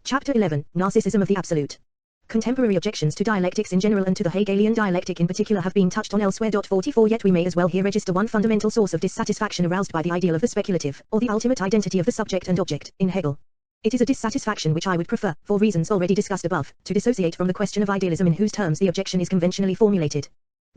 Chapter 11, Narcissism of the Absolute. Contemporary objections to dialectics in general and to the Hegelian dialectic in particular have been touched on elsewhere. 44 Yet we may as well here register one fundamental source of dissatisfaction aroused by the ideal of the speculative, or the ultimate identity of the subject and object, in Hegel. It is a dissatisfaction which I would prefer, for reasons already discussed above, to dissociate from the question of idealism in whose terms the objection is conventionally formulated.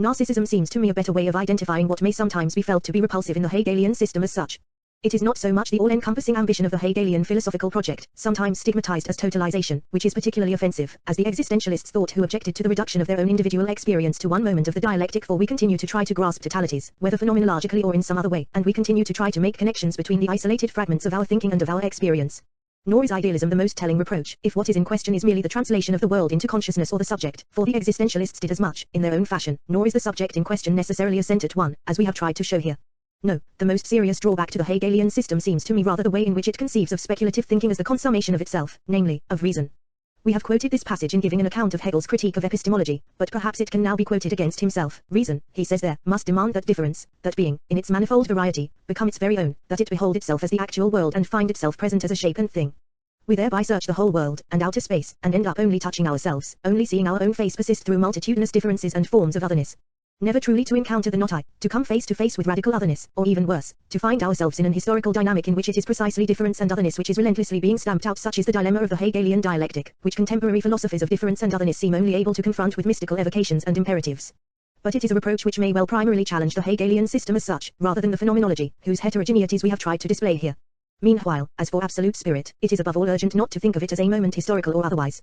Narcissism seems to me a better way of identifying what may sometimes be felt to be repulsive in the Hegelian system as such. It is not so much the all-encompassing ambition of the Hegelian philosophical project, sometimes stigmatized as totalization, which is particularly offensive, as the existentialists thought who objected to the reduction of their own individual experience to one moment of the dialectic. For we continue to try to grasp totalities, whether phenomenologically or in some other way, and we continue to try to make connections between the isolated fragments of our thinking and of our experience. Nor is idealism the most telling reproach, if what is in question is merely the translation of the world into consciousness or the subject, for the existentialists did as much, in their own fashion, nor is the subject in question necessarily a centered one, as we have tried to show here. No, the most serious drawback to the Hegelian system seems to me rather the way in which it conceives of speculative thinking as the consummation of itself, namely, of reason. We have quoted this passage in giving an account of Hegel's critique of epistemology, but perhaps it can now be quoted against himself. Reason, he says there, must demand that difference, that being, in its manifold variety, become its very own, that it behold itself as the actual world and find itself present as a shape and thing. We thereby search the whole world, and outer space, and end up only touching ourselves, only seeing our own face persist through multitudinous differences and forms of otherness. Never truly to encounter the not I, to come face to face with radical otherness, or even worse, to find ourselves in an historical dynamic in which it is precisely difference and otherness which is relentlessly being stamped out. Such is the dilemma of the Hegelian dialectic, which contemporary philosophers of difference and otherness seem only able to confront with mystical evocations and imperatives. But it is a reproach which may well primarily challenge the Hegelian system as such, rather than the phenomenology, whose heterogeneities we have tried to display here. Meanwhile, as for absolute spirit, it is above all urgent not to think of it as a moment historical or otherwise.